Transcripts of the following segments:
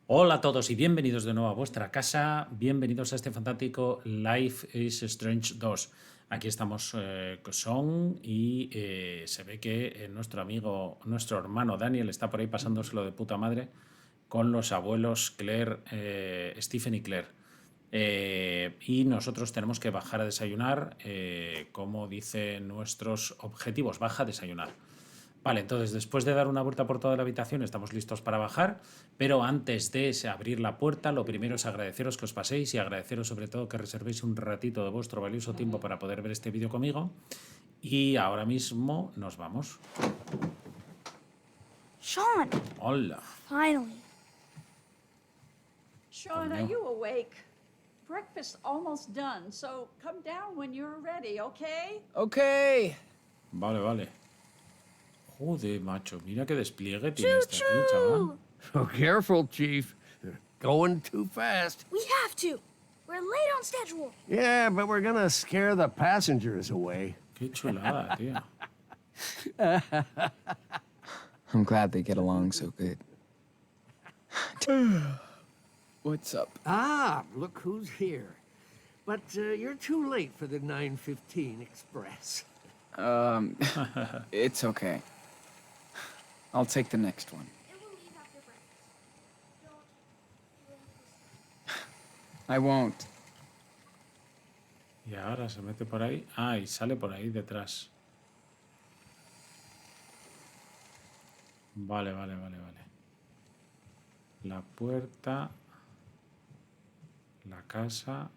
Hola a todos y bienvenidos de nuevo a vuestra casa. Bienvenidos a este fantástico Life is Strange 2. Aquí estamos con Son y se ve que nuestro amigo, nuestro hermano Daniel está por ahí pasándoselo de puta madre con los abuelos Claire, Stephen y Claire. Y nosotros tenemos que bajar a desayunar, como dicen nuestros objetivos, baja a desayunar. Vale, entonces después de dar una vuelta por toda la habitación estamos listos para bajar, pero antes de abrir la puerta, lo primero es agradeceros que os paséis y agradeceros sobre todo que reservéis un ratito de vuestro valioso tiempo para poder ver este vídeo conmigo. Y ahora mismo nos vamos. Sean! Hola. Finally. Sean, are you awake? Breakfast's almost done, so come down when you're ready, okay? Okay. Vale, vale. Joder, macho, mira qué despliegue tiene este aquí, chaval. Oh, careful, Chief. They're going too fast. We have to. We're late on schedule. Yeah, but we're gonna scare the passengers away. Qué chulada, tío. I'm glad they get along so good. What's up? Ah, look who's here. But you're too late for the 9:15 express. It's okay. I'll take the next one. It will leave after breakfast. Don't. I won't. Y ahora se mete por ahí. Ah, y sale por ahí detrás. Vale, vale, vale, vale. La puerta. La casa.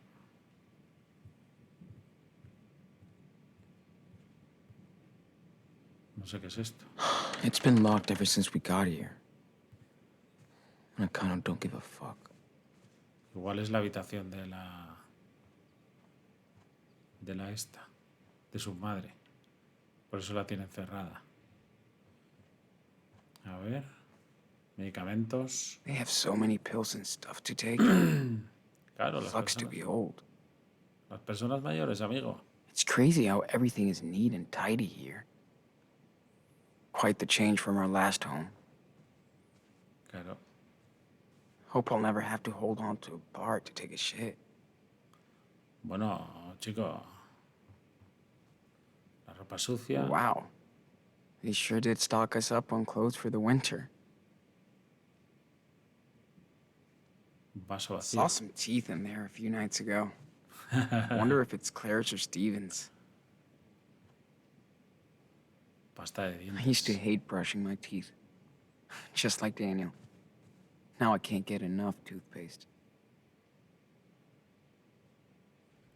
No sé qué es esto. It's been locked ever since we got here. And I kind of don't give a fuck. Igual es la habitación de la... De la esta. De su madre. Por eso la tienen cerrada. A ver. Medicamentos. They have so many pills and stuff to take. Claro, las Sucks to personas, be old. las personas mayores, amigo. It's crazy how everything is neat and tidy here. Quite the change from our last home. Claro. Hope I'll never have to hold on to a bar to take a shit. Bueno, chico. La ropa sucia. Wow. They sure did stock us up on clothes for the winter. Vaso vacío. Saw some teeth in there a few nights ago. Wonder if it's Claire's or Steven's. Pasta de I used to dientes. hate brushing my teeth. Just like Daniel. Now I can't get enough toothpaste.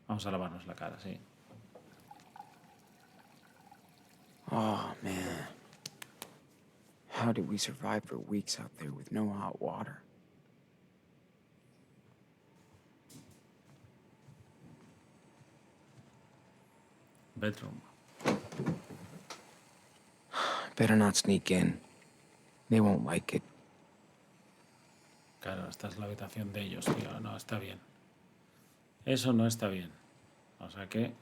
Vamos a lavarnos la cara, sí. Oh, man. How did we survive for weeks out there with no hot water? Bedroom. Better not sneak in. They won't like it. Claro, esta es la habitación de ellos, tío. No, está bien. Eso no está bien. O sea que...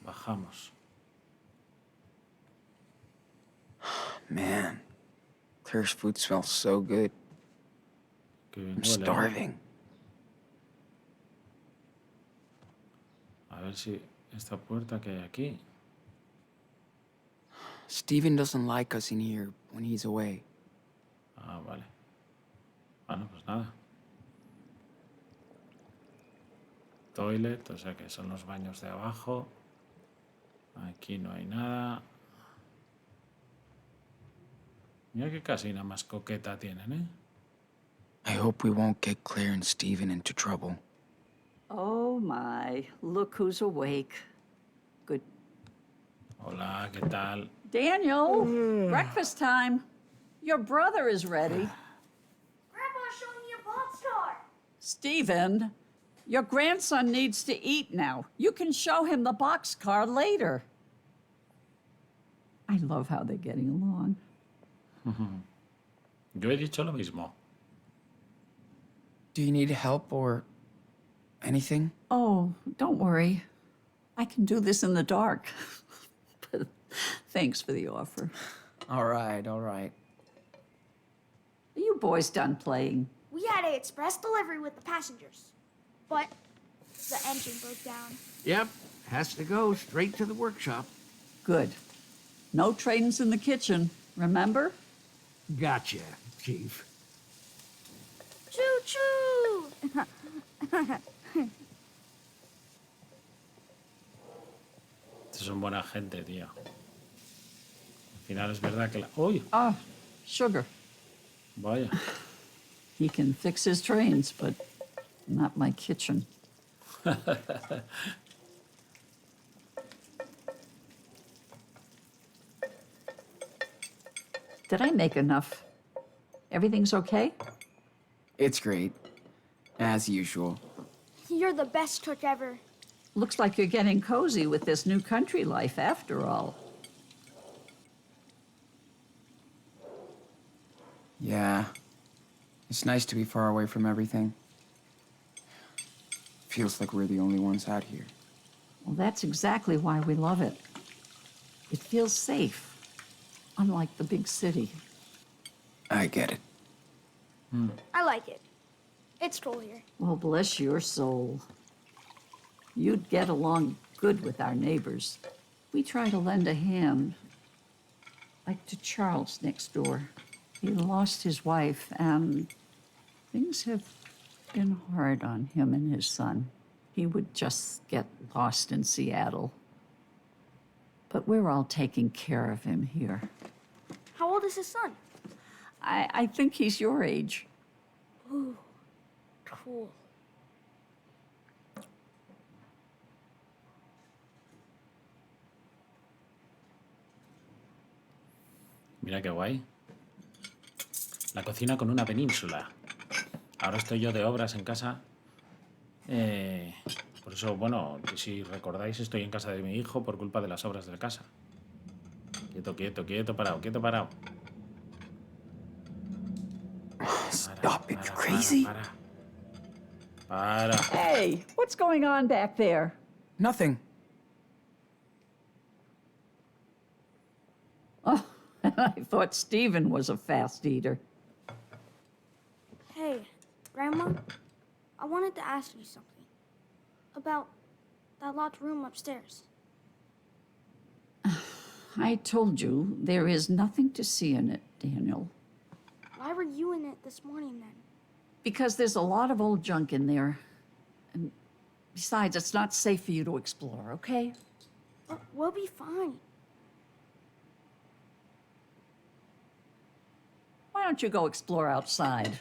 Bajamos. Man, Claire's food smells so good. Que bien I'm huele, ¿no? starving. A ver si esta puerta que hay aquí... Steven doesn't like us in here when he's away. Ah, vale. Bueno, pues nada. Toilet, o sea que son los baños de abajo. Aquí no hay nada. Mira qué casina más coqueta tienen, ¿eh? I hope we won't get Claire and Steven into trouble. Oh my, look who's awake. Good. Hola, ¿qué tal? Daniel, breakfast time. Your brother is ready. Grandpa's showing me a boxcar. Stephen, your grandson needs to eat now. You can show him the boxcar later. I love how they're getting along. Yo he dicho lo mismo. Do you need help or anything? Oh, don't worry. I can do this in the dark. But thanks for the offer. All right, all right. Are you boys done playing? We had a express delivery with the passengers, but the engine broke down. Yep, has to go straight to the workshop. Good. No trains in the kitchen, remember? Gotcha, Chief. Choo-choo! Estos son buena gente, tío. Al final es verdad que la... ¡Uy! Ah, sugar. Vaya. He can fix his trains, but not my kitchen. Did I make enough? Everything's okay? It's great. As usual. You're the best cook ever. Looks like you're getting cozy with this new country life after all. Yeah. It's nice to be far away from everything. Feels like we're the only ones out here. Well, that's exactly why we love it. It feels safe, unlike the big city. I get it. I like it. It's cool here. Well, bless your soul. You'd get along good with our neighbors. We try to lend a hand, like to Charles next door. He lost his wife, and things have been hard on him and his son. He would just get lost in Seattle. But we're all taking care of him here. How old is his son? I think he's your age. Ooh, cool. Mira qué guay. La cocina con una península. Ahora estoy yo de obras en casa. Por eso, bueno, que si recordáis, estoy en casa de mi hijo por culpa de las obras de la casa. Quieto, quieto, quieto, parado, quieto, parado. Stop it, you crazy? Para. Hey, what's going on back there? Nothing. Oh, I thought Stephen was a fast eater. Hey, Grandma, I wanted to ask you something about that locked room upstairs. I told you there is nothing to see in it, Daniel. Why were you in it this morning then? Because there's a lot of old junk in there. And besides, it's not safe for you to explore, okay? But we'll be fine. Why don't you go explore outside?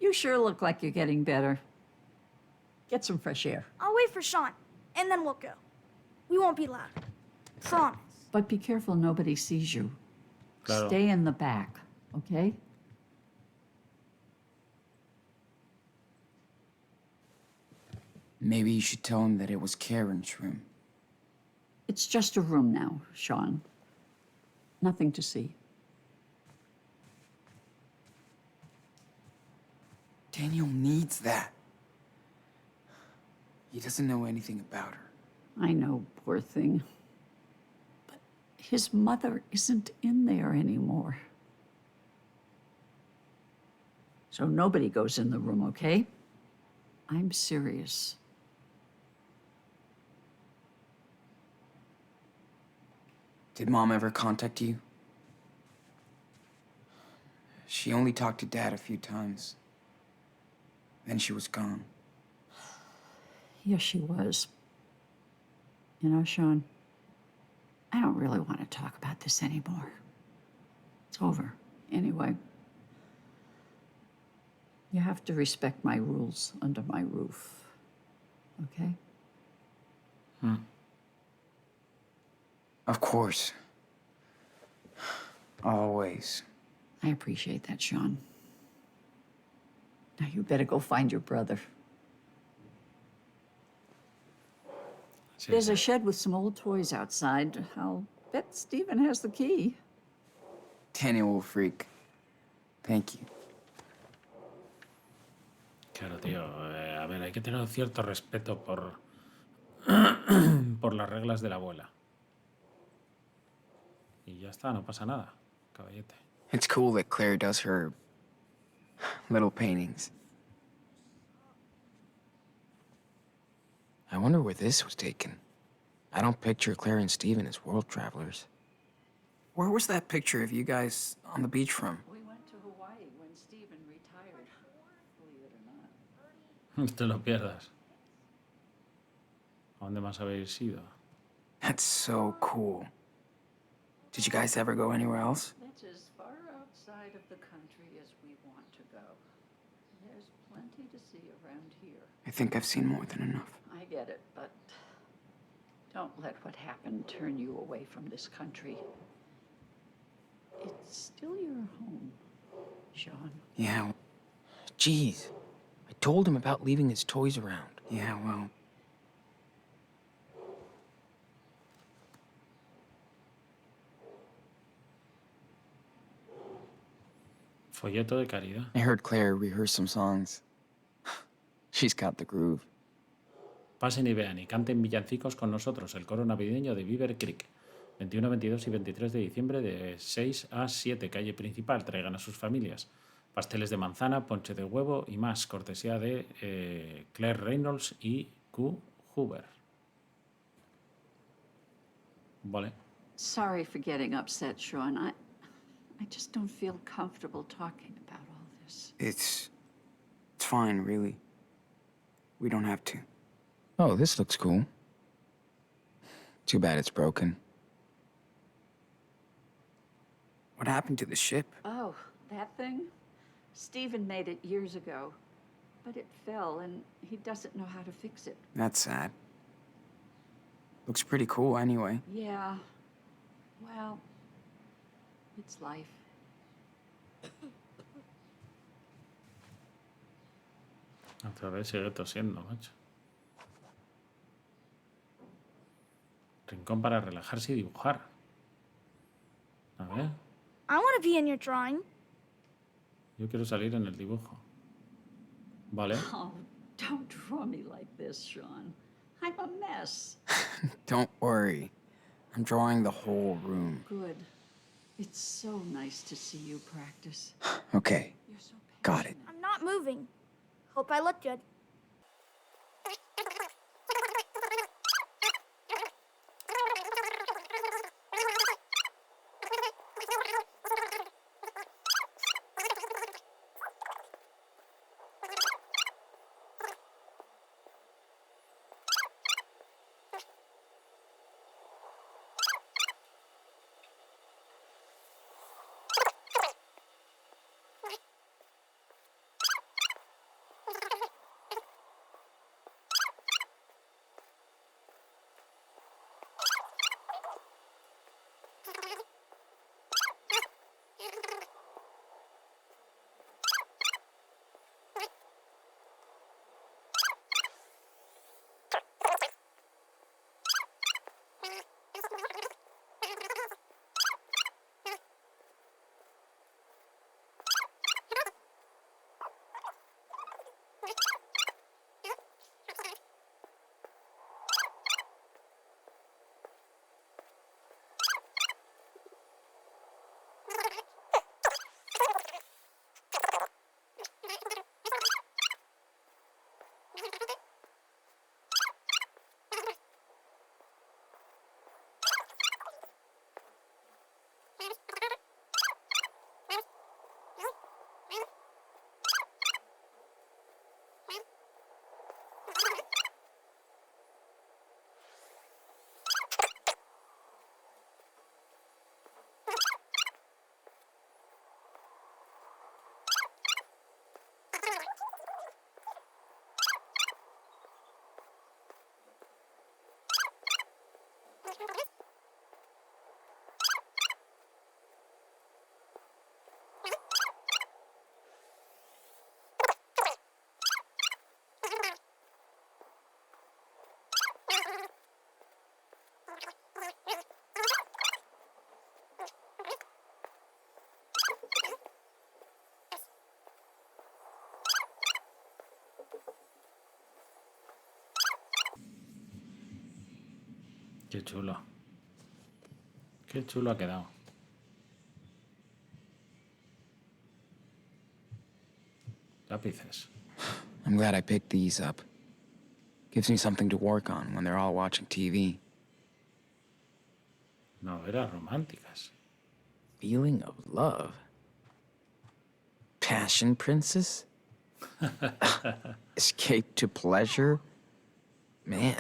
You sure look like you're getting better. Get some fresh air. I'll wait for Sean, and then we'll go. We won't be loud. Promise. But be careful nobody sees you. Claro. Stay in the back, okay? Maybe you should tell him that it was Karen's room. It's just a room now, Sean. Nothing to see. Daniel needs that. He doesn't know anything about her. I know, poor thing. But his mother isn't in there anymore. So nobody goes in the room, okay? I'm serious. Did Mom ever contact you? She only talked to Dad a few times. Then she was gone. Yes, she was. You know, Sean, I don't really want to talk about this anymore. It's over. Anyway, you have to respect my rules under my roof, okay? Of course. Always. I appreciate that, Sean. Now you better go find your brother. Sí, There's sí. a shed with some old toys outside. I'll bet Stephen has the key. Daniel will freak. Thank you. Claro, tío. A ver, hay que tener un cierto respeto por, por las reglas de la abuela. Y ya está, no pasa nada, caballete. It's cool that Claire does her Little paintings. I wonder where this was taken. I don't picture Claire and Steven as world travelers. Where was that picture of you guys on the beach from? We went to Hawaii when Stephen retired, believe it or not. Te lo pierdas. ¿A dónde más habéis ido? That's so cool. Did you guys ever go anywhere else? That's as far outside of the country as we want to go. There's plenty to see around here. I think I've seen more than enough. I get it, but don't let what happened turn you away from this country. It's still your home, Sean. Yeah. Jeez. I told him about leaving his toys around. Yeah, well. Folleto de caridad. I heard Claire rehearse some songs. She's got the groove. Pasen y vean y canten villancicos con nosotros, el coro navideño de Beaver Creek. 21, 22 y 23 de diciembre de 6 a 7, calle principal. Traigan a sus familias. Pasteles de manzana, ponche de huevo y más, cortesía de Claire Reynolds y Q. Hoover. Vale. Sorry for getting upset, Sean. I just don't feel comfortable talking about all this. It's fine, really. We don't have to. Oh, this looks cool. Too bad it's broken. What happened to the ship? Oh, that thing? Stephen made it years ago, but it fell and he doesn't know how to fix it. That's sad. Looks pretty cool anyway. Yeah, well, it's life. Otra vez sigue tosiendo, macho. Rincón para relajarse y dibujar. A ver. I want to be in your drawing. Yo quiero salir en el dibujo. Vale. Oh, don't draw me like this, Sean. I'm a mess. Don't worry. I'm drawing the whole room. Good. It's so nice to see you practice. Okay, You're so got it. I'm not moving. Hope I look good. Qué chulo. Qué chulo ha quedado. lápices. I'm glad I picked these up. Gives me something to work on when they're all watching TV. Novelas románticas. Feeling of love. Passion princess? Escape to pleasure? Man,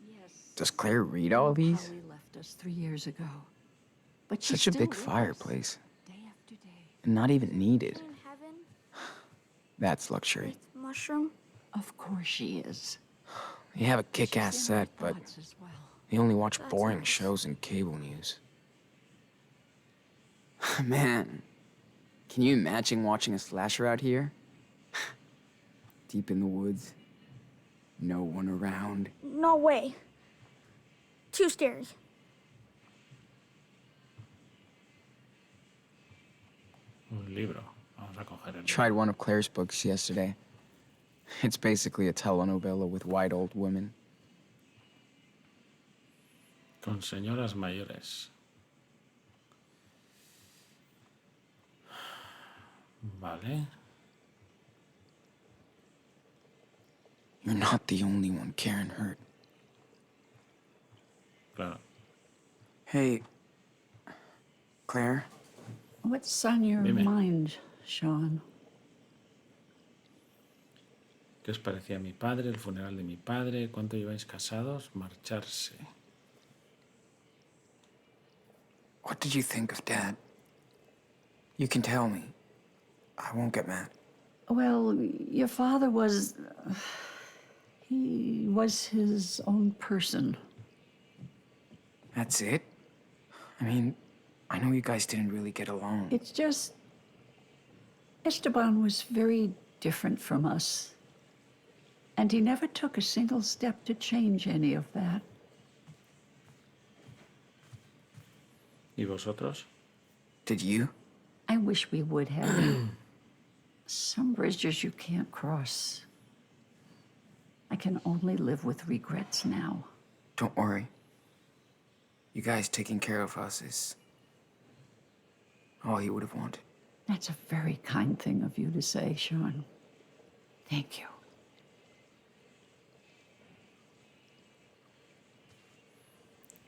Yes. does Claire read all these? Polly left us 3 years ago. But she's Such a still big with us, fireplace. day after day. And not even needed. In heaven That's luxury. with Mushroom. Of course she is. You have a She's kick-ass in my set, but thoughts as well. you only watch That's boring nice. shows and cable news. Man, can you imagine watching a slasher out here? Deep in the woods. No one around. No way. Too scary. Un libro. Vamos a coger el libro. Tried one of Claire's books yesterday. It's basically a telenovela with white old women. Con señoras mayores. Vale. You're not the only one Karen hurt. Claro. Hey, Claire, What's on your Dime. mind, Sean? ¿Qué os parecía mi padre, el funeral de mi padre? ¿Cuánto lleváis casados? Marcharse. what did you think of Dad? You can tell me. I won't get mad. Well, your father was... he was his own person. That's it? I mean, I know you guys didn't really get along. It's just... Esteban was very different from us. And he never took a single step to change any of that. ¿Y vosotros? Did you? I wish we would have. Some bridges you can't cross. I can only live with regrets now. Don't worry. You guys taking care of us is all he would have wanted. That's a very kind thing of you to say, Sean. Thank you.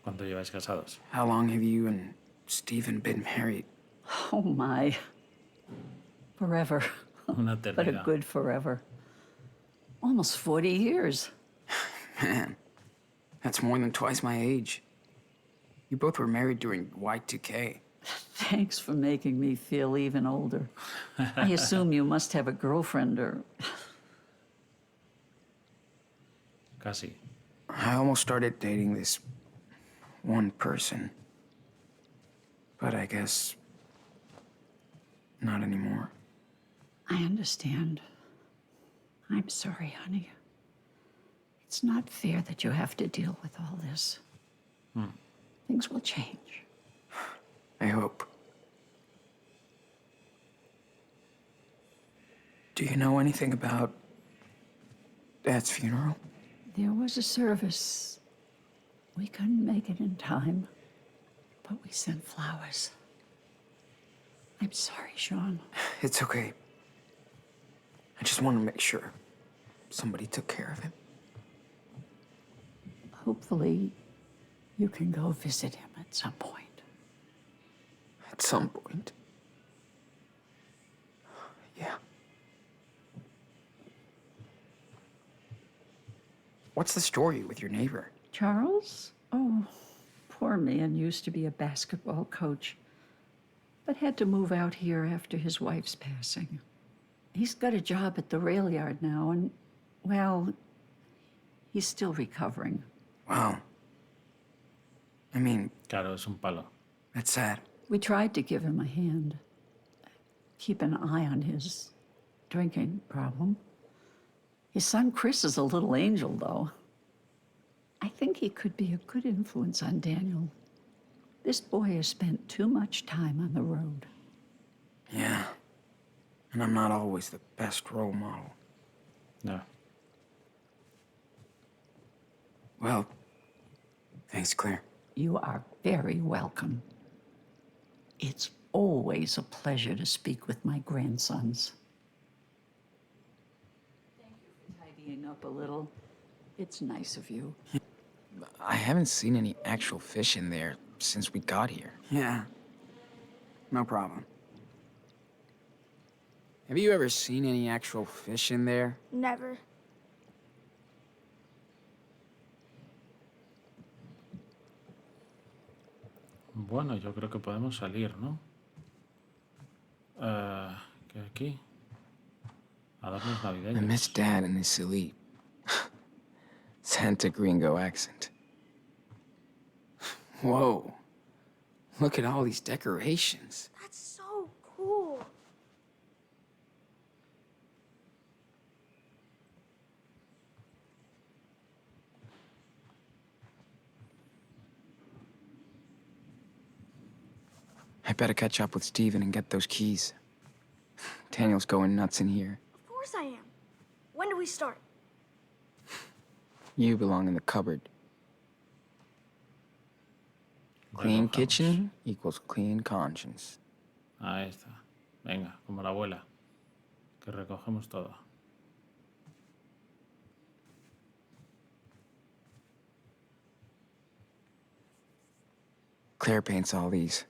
¿Cuánto lleváis casados? How long have you and Stephen been married? Oh my. Forever. Una But a eternidad. good forever. Almost 40 years. Man, that's more than twice my age. You both were married during Y2K. Thanks for making me feel even older. I assume you must have a girlfriend or... Casi. I almost started dating this one person. But I guess not anymore. I understand. I'm sorry, honey. It's not fair that you have to deal with all this. Things will change. I hope. Do you know anything about Dad's funeral? There was a service. We couldn't make it in time, but we sent flowers. I'm sorry, Sean. It's okay. I just want to make sure somebody took care of him. Hopefully, you can go visit him at some point. At some point. Yeah. What's the story with your neighbor? Charles? Oh, poor man used to be a basketball coach, but had to move out here after his wife's passing. He's got a job at the rail yard now, and, well, he's still recovering. Wow. I mean, Claro, es un palo. that's sad. We tried to give him a hand, keep an eye on his drinking problem. His son Chris is a little angel, though. I think he could be a good influence on Daniel. This boy has spent too much time on the road. Yeah. And I'm not always the best role model. No. Well, thanks, Claire. You are very welcome. It's always a pleasure to speak with my grandsons. tidying up a little. It's nice of you. I haven't seen any actual fish in there since we got here. Yeah. No problem. Have you ever seen any actual fish in there? Never. Bueno, yo creo que podemos salir, ¿no? ¿Qué hay aquí? Adornos I navideños. miss Dad and his silly Santa Gringo accent. Whoa. Look at all these decorations. That's so cool. I better catch up with Steven and get those keys. Daniel's going nuts in here. Of course I am. When do we start? You belong in the cupboard. Clean Recogemos. kitchen equals clean conscience. Ahí está. Venga, como la abuela. Que recogemos todo. Claire paints all these.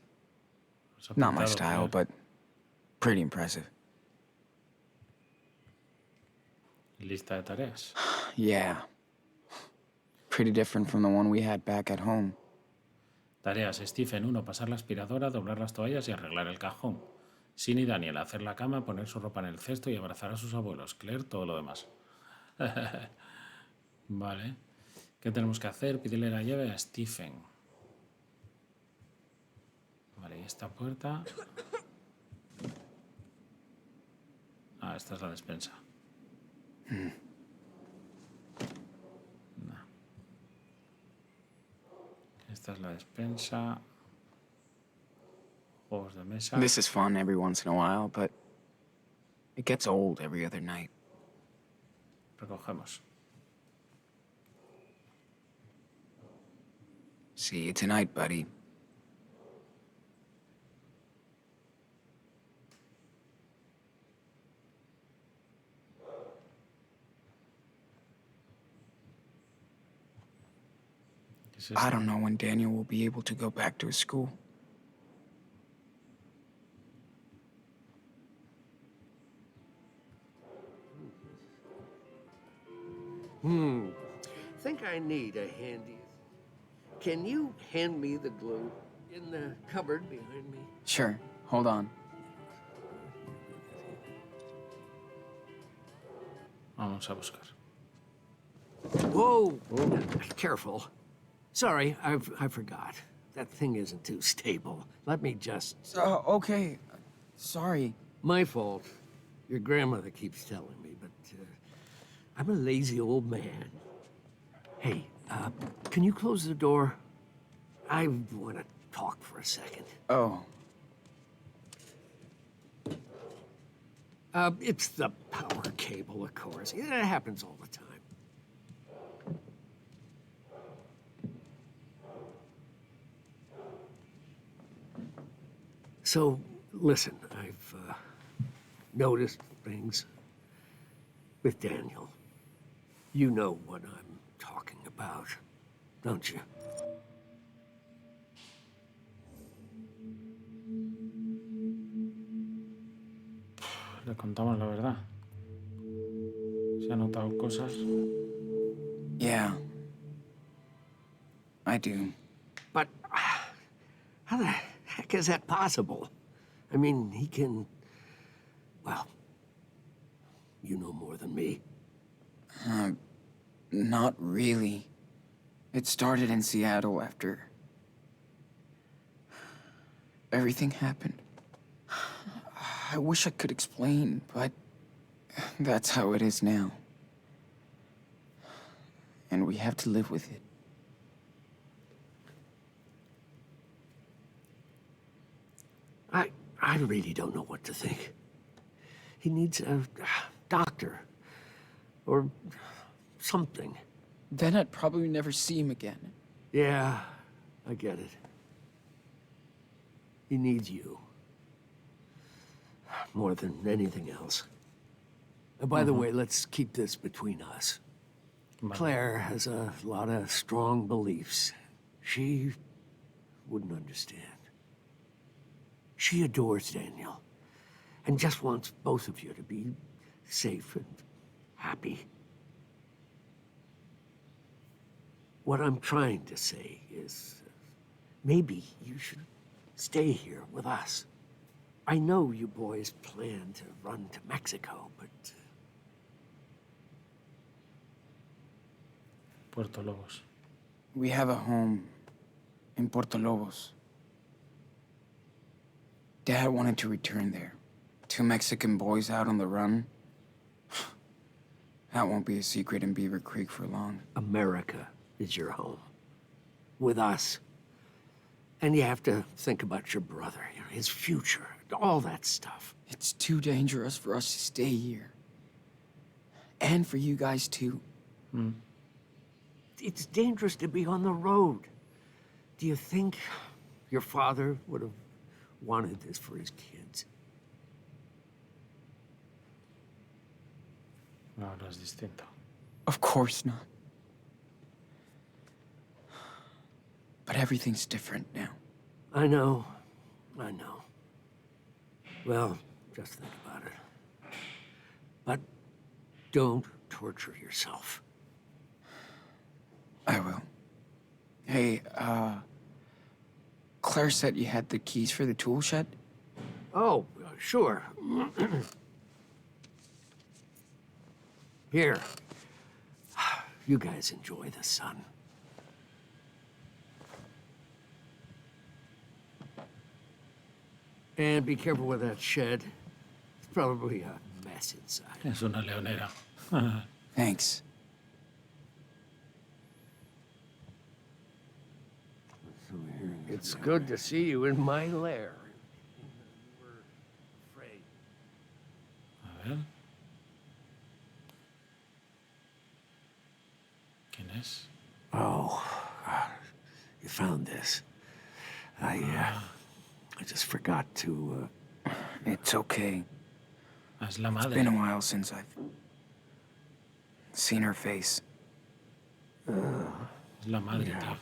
Os ha Not my pintado, style, Claire. but pretty impressive. Lista de tareas. Yeah. Pretty different from the one we had back at home. Tareas. Stephen 1. Pasar la aspiradora, doblar las toallas y arreglar el cajón. Sin y Daniel. Hacer la cama, poner su ropa en el cesto y abrazar a sus abuelos. Claire, todo lo demás. Vale. ¿Qué tenemos que hacer? Pídele la llave a Stephen. Vale, y esta puerta... Ah, esta es la despensa. No. Esta es la despensa. Juegos de mesa. This is fun every once in a while, but it gets old every other night. Recogemos. See you tonight, buddy. ¿Qué es esto? I don't know when Daniel will be able to go back to his school. Think I need a handy. Can you hand me the glue in the cupboard behind me? Sure, hold on. Vamos a buscar. Whoa! Careful. Sorry, I forgot. That thing isn't too stable. Let me just... Okay. Sorry. My fault. Your grandmother keeps telling me, but I'm a lazy old man. Hey, can you close the door? I want to talk for a second. Oh, It's the power cable, of course. It happens all the time. So, listen, I've noticed things with Daniel. You know what I'm talking about, don't you? Le contamos la verdad. Se ha notado cosas. yeah. I do. But how the heck is that possible? I mean, he can... Well, you know more than me. Not really. It started in Seattle after everything happened. I wish I could explain, but that's how it is now. And we have to live with it. I really don't know what to think. He needs a doctor. Or something. Then I'd probably never see him again. Yeah, I get it. He needs you. More than anything else. By the way, let's keep this between us. Vale. Claire has a lot of strong beliefs. She wouldn't understand. She adores Daniel and just wants both of you to be safe and happy. What I'm trying to say is maybe you should stay here with us. I know you boys plan to run to Mexico, but Puerto Lobos. We have a home in Puerto Lobos. Dad wanted to return there. 2 Mexican boys out on the run. That won't be a secret in Beaver Creek for long. America is your home. With us. And you have to think about your brother, you know, his future, all that stuff. It's too dangerous for us to stay here. And for you guys, too. It's dangerous to be on the road. Do you think your father would have wanted this for his kids? Ahora es distinto. Of course not. But everything's different now. I know. Well, just think about it. But don't torture yourself. I will. Hey, Claire said you had the keys for the tool shed? Oh, sure. Here. You guys enjoy the sun. And be careful with that shed. It's probably a mess inside. Es una leonera. Thanks. It's good to see you in my lair. A ver. ¿Quién es? Oh, you found this. I just forgot to, It's okay. Es la It's madre. been a while since I've seen her face. Es la madre, Yeah. tío.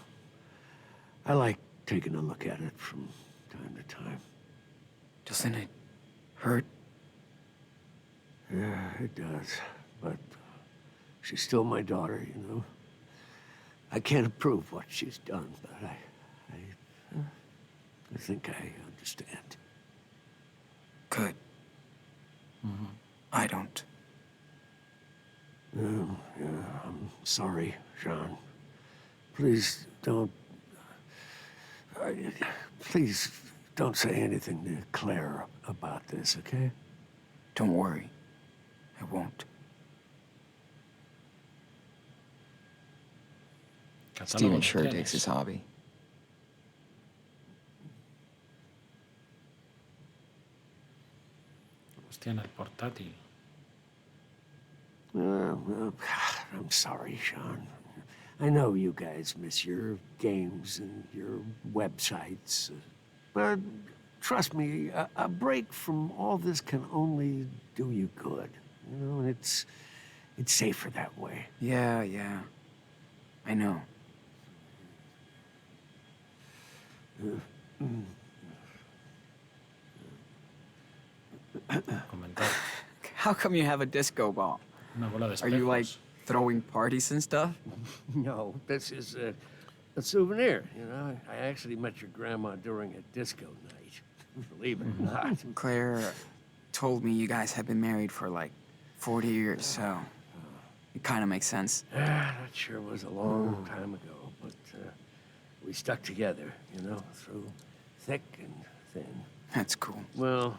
I like taking a look at it from time to time. Doesn't it hurt? Yeah, it does. But she's still my daughter, you know. I can't approve what she's done, but I think I understand. Good. I don't. Yeah, I'm sorry, Jean. Please don't... please don't say anything to Claire about this, okay? Don't worry. I won't. Catálogo Steven de sure trenes. digs his hobby. Hostia, en el portátil. Well, I'm sorry, Sean. I know you guys miss your games and your websites. But trust me, a break from all this can only do you good. You know, it's safer that way. Yeah. I know. Comentar. How come you have a disco ball? Una bola de Are you, like, espejos. throwing parties and stuff? No, this is a souvenir, you know. I actually met your grandma during a disco night. Believe it or not. Claire told me you guys have been married for like 40 years, so it kind of makes sense. That sure was a long time ago, but we stuck together, you know, through thick and thin. That's cool. Well,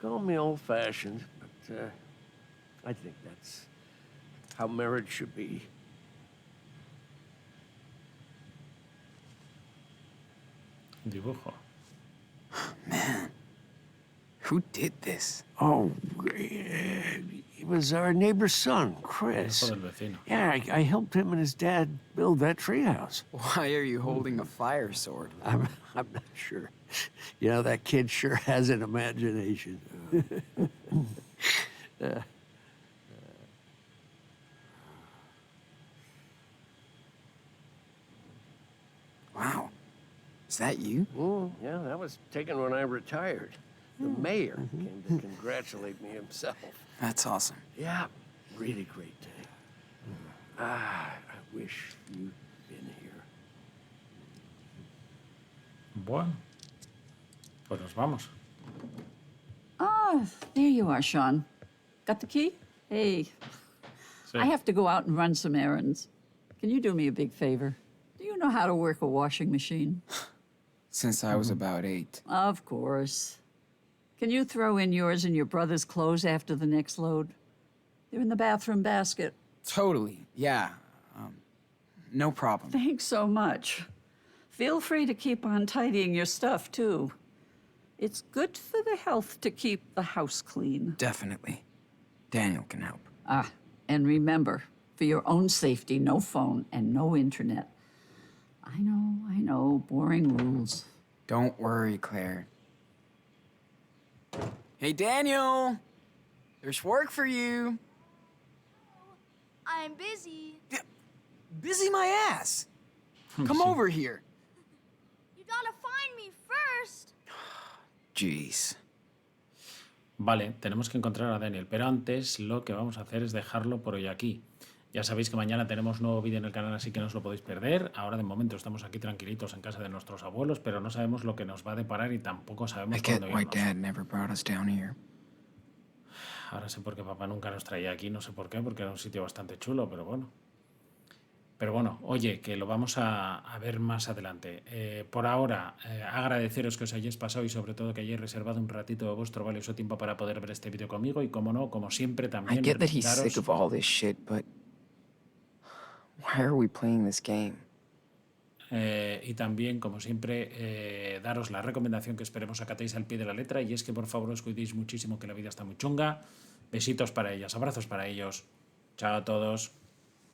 call me old-fashioned, but I think that's how marriage should be. Dibujo. Man, who did this? Oh, it was our neighbor's son, Chris. Hijo del vecino. Yeah, I helped him and his dad build that treehouse. Why are you holding a fire sword? I'm not sure. You know, that kid sure has an imagination. Is that you? Yeah, that was taken when I retired. The mayor came to congratulate me himself. That's awesome. Yeah, really great day. I wish you'd been here. Bueno, pues nos vamos. Ah, there you are, Sean. Got the key? Hey, Sí. I have to go out and run some errands. Can you do me a big favor? Do you know how to work a washing machine? Since I was about 8. Of course. Can you throw in yours and your brother's clothes after the next load? They're in the bathroom basket. Totally, yeah. No problem. Thanks so much. Feel free to keep on tidying your stuff, too. It's good for the health to keep the house clean. Definitely. Daniel can help. Ah, and remember, for your own safety, no phone and no internet. I know, boring rules. Don't worry, Claire. Hey, Daniel! There's work for you. I'm busy. Yeah, busy my ass. Come Sí. over here. You gotta find me first. Jeez. Vale, tenemos que encontrar a Daniel, pero antes lo que vamos a hacer es dejarlo por hoy aquí. Ya sabéis que mañana tenemos nuevo vídeo en el canal, así que no os lo podéis perder. Ahora de momento estamos aquí tranquilitos en casa de nuestros abuelos, pero no sabemos lo que nos va a deparar y tampoco sabemos I get cuándo why irnos. Dad never brought us down here. Ahora sé por qué papá nunca nos traía aquí, no sé por qué, porque era un sitio bastante chulo, pero bueno. Pero bueno, oye, que lo vamos a ver más adelante. Por ahora, agradeceros que os hayáis pasado y sobre todo que hayáis reservado un ratito de vuestro valioso tiempo para poder ver este vídeo conmigo y como no, como siempre I también get that he's daros- sick of all this shit, but why are we playing this game? y también, como siempre, daros la recomendación que esperemos acatéis al pie de la letra y es que por favor os cuidéis muchísimo que la vida está muy chunga. Besitos para ellas, abrazos para ellos. Chao a todos.